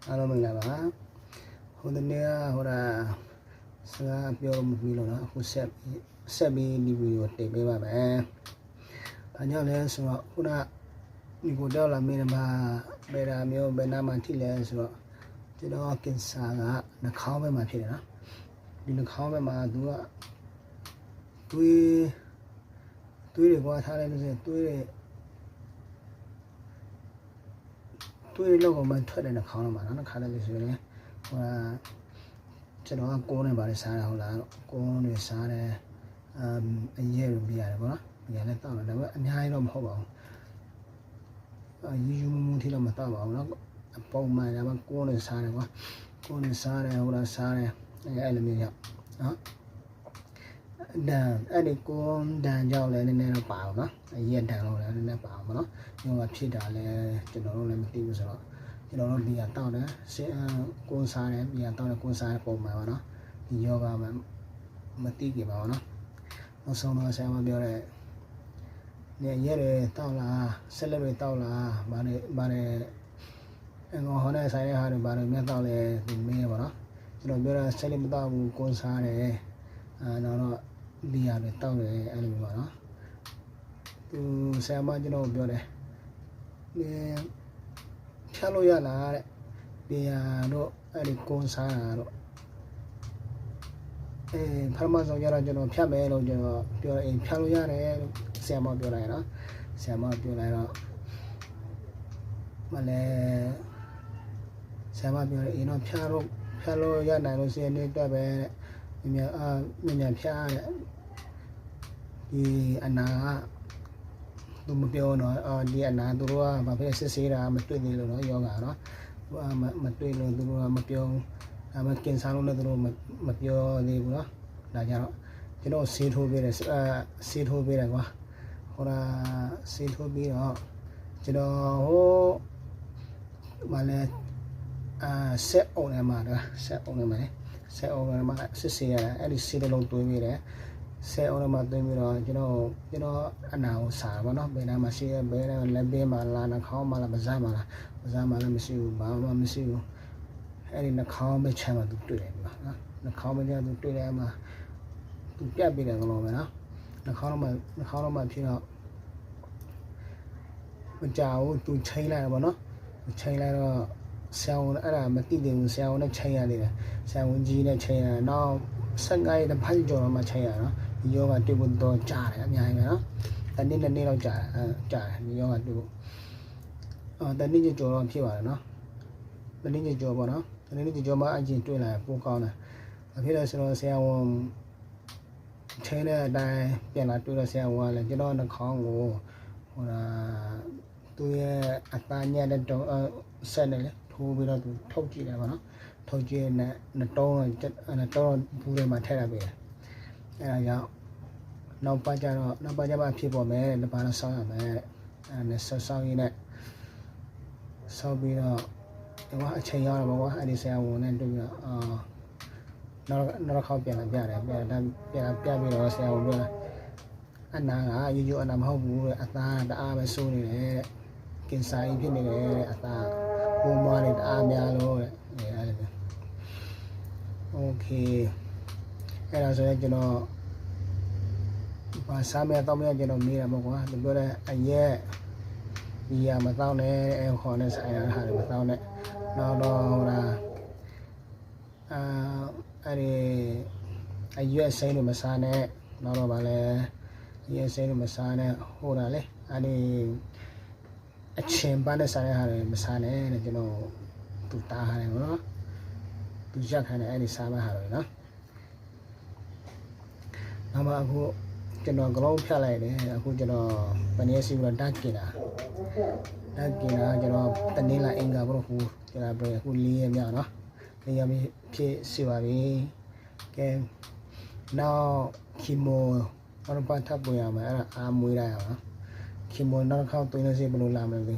Alo mình là bà hôm nay hora sang biểu một video đó aku sẽ bị video để bé bà mẹ anh nhớ lên số hôm nay mình có đeo là mình mà bé là mình bé nam anh thì lên số thì đó kinh sang nó khó với mà thì đó đi nó khó với mà tôi để qua thay lên rồi tôi lâu rồi mình thoát đây là khó mà nó khá là dễ đấy và cho đó cô này bảo để xả nào là cô này xả này anh ấy rồi bây giờ này tao là đâu anh hai nó không bảo dùng thì là mà tao bảo nó bông mai là cô này xả này quá cô này xả này hoặc là xả này anh là mình hiểu đó đàn anh cô đàn giàu này nên nó bảo nó anh ấy đàn rồi nên nó bảo mà nó nhưng mà khi đã là cho nó là một tiêu rồi cho nó bây giờ tao đó sẽ con sai này bây giờ tao là con sai bông mà nó thì do vào mà tí cái bảo nó xong nó sẽ mà biểu này nè nhớ này tao là sẽ lên tao là bà này anh hỏi này sai này hai bà này nghe tao là tìm mẹ bảo nó cho nó biểu là sẽ lên tao con sai này nó bây giờ để tao này anh bảo nó từ xe mà cho nó biểu này nè theo lối là đấy bây giờ nó anh con sai rồi phải mà giống như là cho nó phép mẹ rồi cho nó biểu là theo lối này xe mà biểu này đó xe mà biểu này đó mà là xe mà biểu này nó theo lối này nó sẽ đi tới về mình phép thì anh nào tôi mà biểu nó đi anh nào tôi mà phải sẽ ra mà tôi đi rồi nó do ngã nó mà tôi rồi tôi mà biểu mà kiến sáng luôn tôi mà biểu đi của nó là cho nó xịt thôi về này quá hoặc là xịt thôi về đó cho nó mà là sẽ ổn này mà được sẽ ổn này mà sẽ xịt đi xịt lâu tuổi về đấy sẽ ổn mà tôi về đó cho nó anh nào xả vào nó bên nào mà xịt bên nào lên bên mà là nó khó mà là bazar mà là mình xịt mà mình xịtအဲ့ဒီနှာခေါင်းပဲချမ်းမှသူတွေ့တယ်ကွာနော်နှာခေါင်းပဲချမ်းသူတွေ့တယ်မှာသူပြတ်ပြီးတယ်ကလုံးပဲနော်နှာခေါင်းတော့မှဖြစ်တော့မကြောက်ဘူးသူချိန်လိုက်တယ်ပေါ့နော်ချိန်လိုက်တော့ဆရာဝန်အဲ့ဒါမသိသေးဘူးဆရာဝန်နဲ့ချိန်ရနေတယ်ဆရာဝန်ကြီးနဲ့ချိန်ရတယ်နောက်15ရက်တစ်ဖက်ကျော်တော့မှချိန်ရနော်ဒီယောဂတွေ့ဖို့တော့ကြားတယ်အများကြီးပဲနော်တနေ့နဲ့နေ့တော့ကြားတယ်ဒီယောဂတွေ့ဖို့တနေ့ကျော်တော့ဖြစ်ပါတယ်နော်တနေ့ကျော်ပေါ့နော်တနေ့ကျော်မှအရင်တွေ့လာပိုကောင်းတယ်အဖြစ်လဲဆိုတော့ဆရာဝန်ချိန်တဲ့အတိုင်းပြန်လာတွေ့တော့ဆရာဝန်ကလည်းကျွန်တော်နှာခေါင်းကိုဟိုသူရဲ့အသားညက်တဲ့တော့ဆက်နေလေထိုးပြီးတော့သူထုတ်ကြည့်တယ်ပေါ့နော်ထုတ်ကြည့်နေနှတောင်းဘူးတွေမှာထည့်ရပေးတယ်အဲဒါကြောင့်နောက်ပါကြမှဖြစ်ပေါ်မယ်တဲ့ဘာလို့ဆောင်းရမလဲတဲ့အဲနဲ့ဆောင်းရင်းနဲ့ဆောင်းပြီးတော့ဒီကအချိန်ရောက်တော့ကွာအဲ့ဒီဆရာဝန်နဲ့တွေ့ပြီးတော့နောက်ခေါက်ပြန်လာပြတယ်ပြပြီးတော့ဆရာဝန်ပြောတယ်အနာကရိုးအနာမဟုတ်ဘူးတဲ့အသားတအားပဲစိုးနေတယ်တဲ့ကင်ဆာကြီးဖြစ်နေတယ်တဲ့အသားဘုံမွားနေတအားများလို့တဲ့အဲ့ဒါโอเคအဲ့ဒါဆိုရင်ကျွန်တော်ဘာစားမဲတော့မဲကျွန်တော်မေးတာပေါ့ကွာသူပြောတဲ့အရက်ဒီရမတော့နဲ့အဲခေါ်နေဆိုင်ရတာဟာမတော့နဲ့နောက်တော့ဟိုလားအဲ့ဒီအရွက်စိမ်းလို့မစားနဲ့နောက်တော့ဗာလဲရွက်စိမ်းလို့မစားနဲ့ဟိုတာလေအဲ့ဒီအချင်းပန်းနဲ့စားရတာမစားနဲ့တဲ့ကျွန်တော်သူတားရတယ်နော်သူရက်ခိုင်းတယ်အဲ့ဒီစားမဟာတယ်နော်နောက်မှအခုကျွန်တော်ကလုံးဖြတ်လိုက်တယ်အခုကျွန်တော်ပနေစီကတက်กินတာကျွန်တော်တနေ့လာအင်္ဂါဘလို့ဟိုကျွန်တော်ပဲအခု4ရက်မြောက်နော်4ရက်ဖြစ်စီပါပြီကဲနောက်ခီမိုတော့ပတ်ထပ်ပေါ်ရမယ်အဲ့ဒါအာမွေးရအောင်နော်ခီမိုနောက်ခေါက်သွင်းနေစီဘလို့လာမလဲဒီ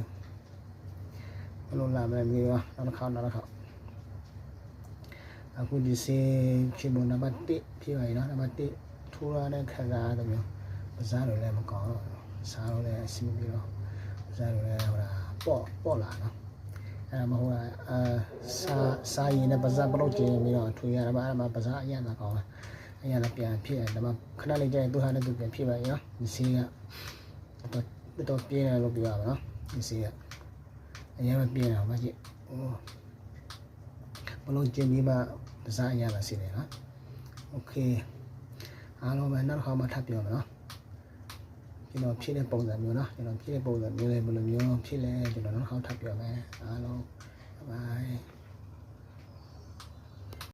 ဘလို့လာမလဲဒီရောနောက်ခေါက်အခုဒီစီခီမိုနံပါတ်1ဖြစ်ပါပြီနော်နံပါတ်1ထိုးရတဲ့ခက်ကားတမျိုးပစားလို့လည်းမကောင်းတော့စားလို့လည်းအဆင်ပြေတော့ပစားလို့လည်းဟိုလားပေါ့လာနော် အဲ့ဒါမဟုတ်လားစာရင်နဲ့ပါဇက်ဘလို့ကျင်းပြီးတော့ထွေရတာပါအဲ့ဒါမှပါဇက်အရန်လာကောင်းလားအရန်လာပြန်ဖြစ်တယ်ဒါမှခဏလေးကြာရင်သူဟာနဲ့သူပြန်ဖြစ်ပါရောဒီစီကတော့ပြင်းတယ်လို့ပြောရပါနော်ဒီစီကအရန်မပြင်းအောင်မကြည့်ဘလို့ကျင်းပြီးမှပါဇက်အရန်လာစီတယ်နော်โอเคအားလုံးပဲနောက်တစ်ခါမှထပ်ပြောမယ်နော်ကျွန်တော်ဖြည့်တဲ့ပုံစံမျိုးနော်ကျွန်တော်ဖြည့်တဲ့ပုံစံမျိုးလည်းဘယ်လိုမျိုးဖြည့်လဲကျွန်တော်နောက်တစ်ခါထပ်ပြောမယ်အားလုံးဘိုင်